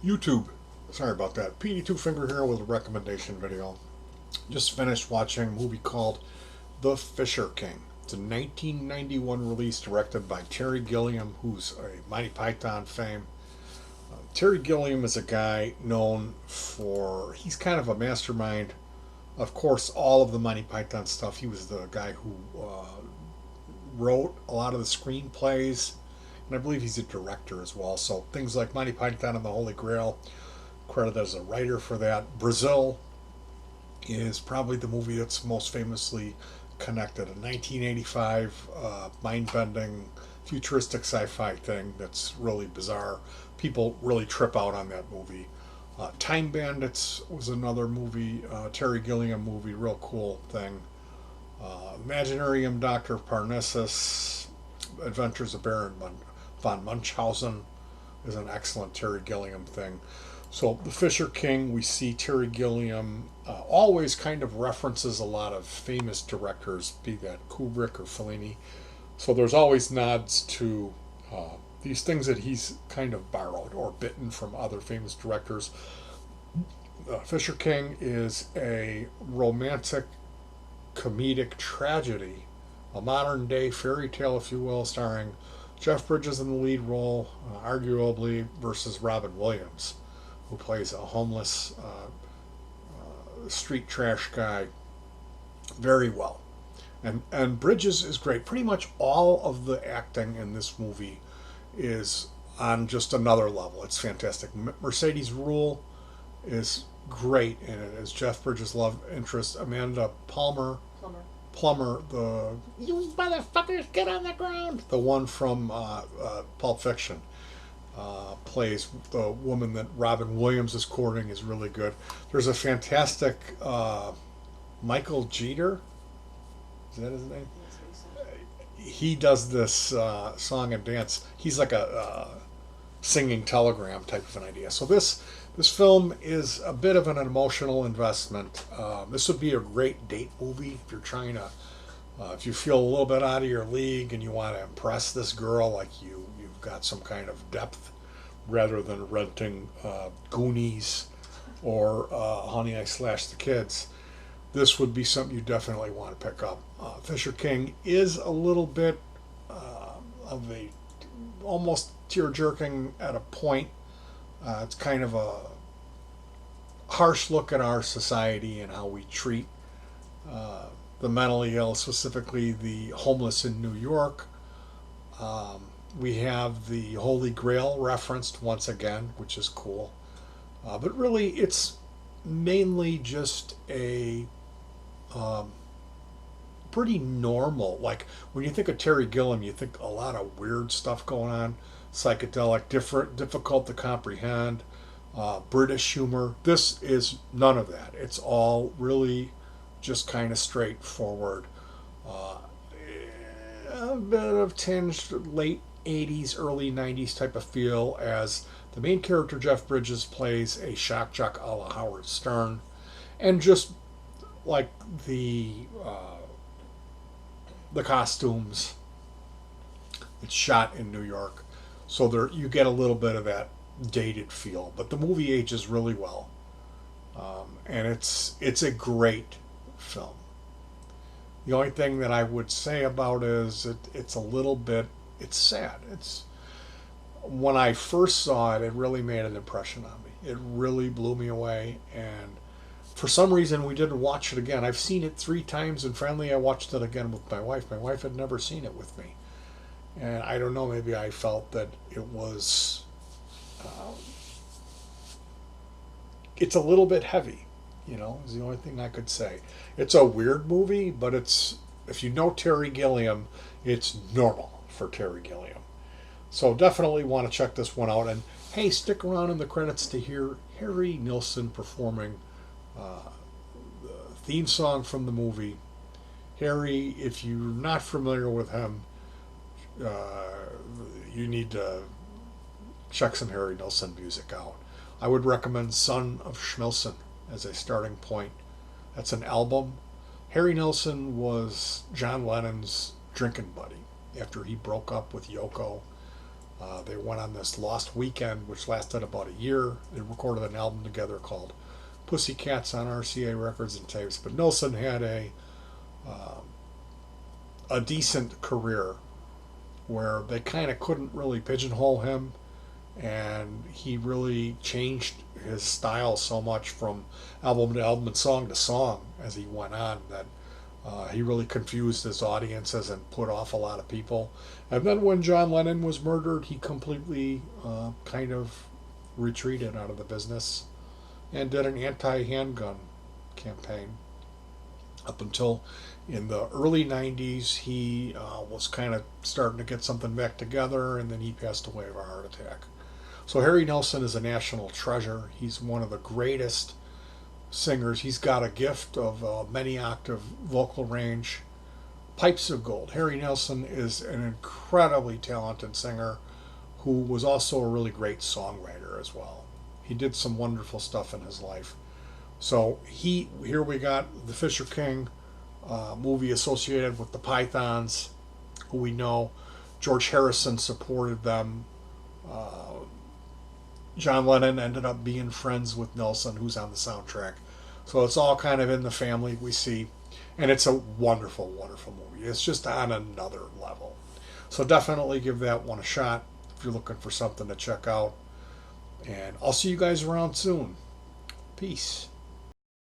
YouTube. Sorry about that. Petey Twofinger here with a recommendation video. Just finished watching a movie called The Fisher King. It's a 1991 release directed by Terry Gilliam, who's a Monty Python fame. Terry Gilliam is a guy known for, he's kind of a mastermind. Of course, all of the Monty Python stuff. He was the guy who wrote a lot of the screenplays, and I believe he's a director as well. So things like Monty Python and the Holy Grail, credited as a writer for that. Brazil is probably the movie that's most famously connected. A 1985 mind-bending, futuristic sci-fi thing that's really bizarre. People really trip out on that movie. Time Bandits was another movie, Terry Gilliam movie, real cool thing. Imaginarium Doctor Parnassus, Adventures of Baron von Munchausen is an excellent Terry Gilliam thing. So The Fisher King, we see Terry Gilliam always kind of references a lot of famous directors, be that Kubrick or Fellini. So there's always nods to these things that he's kind of borrowed or bitten from other famous directors. Fisher King is a romantic comedic tragedy, a modern day fairy tale, if you will, starring Jeff Bridges in the lead role, arguably versus Robin Williams, who plays a homeless street trash guy very well. And Bridges is great. Pretty much all of the acting in this movie is on just another level. It's fantastic. Mercedes Ruehl is great in it as Jeff Bridges' love interest. Amanda Plummer, the you motherfuckers get on the ground, the one from Pulp Fiction, plays the woman that Robin Williams is courting, is really good. There's a fantastic Michael Jeter. Is that his name? He does this song and dance. He's like a singing telegram type of an idea. So this film is a bit of an emotional investment. This would be a great date movie if you're trying to, if you feel a little bit out of your league and you want to impress this girl, like you've got some kind of depth, rather than renting Goonies or Honey, I Slashed the Kids. This would be something you definitely want to pick up. Fisher King is a little bit of a almost tear jerking at a point. It's kind of a harsh look at our society and how we treat the mentally ill, specifically the homeless in New York. We have the Holy Grail referenced once again, which is cool. But really, it's mainly just a pretty normal. Like when you think of Terry Gilliam, you think a lot of weird stuff going on, psychedelic, different, difficult to comprehend, British humor. This is none of that. It's all really just kind of straightforward. A bit of tinged late 80s, early 90s type of feel as the main character, Jeff Bridges, plays a shock jock a la Howard Stern. And just like the costumes, it's shot in New York. So there you get a little bit of that dated feel. But the movie ages really well. And it's a great film. The only thing that I would say about it is it's a little bit, it's sad. It's when I first saw it, it really made an impression on me. It really blew me away, and for some reason we didn't watch it again. I've seen it 3 times, and finally I watched it again with my wife. My wife had never seen it with me, and I don't know, maybe I felt that it was it's a little bit heavy, is the only thing I could say. It's a weird movie, but it's, if you know Terry Gilliam, it's normal for Terry Gilliam. So definitely want to check this one out. And hey, stick around in the credits to hear Harry Nillson performing the theme song from the movie. Harry, if you're not familiar with him, you need to check some Harry Nilsson music out. I would recommend Son of Schmilson as a starting point. That's an album. Harry Nilsson was John Lennon's drinking buddy after he broke up with Yoko. They went on this lost weekend, which lasted about a year. They recorded an album together called Pussycats on RCA Records and Tapes. But Nillson had a decent career where they kind of couldn't really pigeonhole him, and he really changed his style so much from album to album and song to song as he went on that he really confused his audiences and put off a lot of people. And then when John Lennon was murdered, he completely kind of retreated out of the business and did an anti-handgun campaign. Up until in the early 90s, he was kind of starting to get something back together, and then he passed away of a heart attack. So Harry Nilsson is a national treasure. He's one of the greatest singers. He's got a gift of many octave vocal range, pipes of gold. Harry Nilsson is an incredibly talented singer who was also a really great songwriter as well. He did some wonderful stuff in his life. So here we got the Fisher King movie associated with the Pythons, who we know George Harrison supported them. John Lennon ended up being friends with Nilsson, who's on the soundtrack. So it's all kind of in the family we see. And it's a wonderful, wonderful movie. It's just on another level. So definitely give that one a shot if you're looking for something to check out. And I'll see you guys around soon. Peace.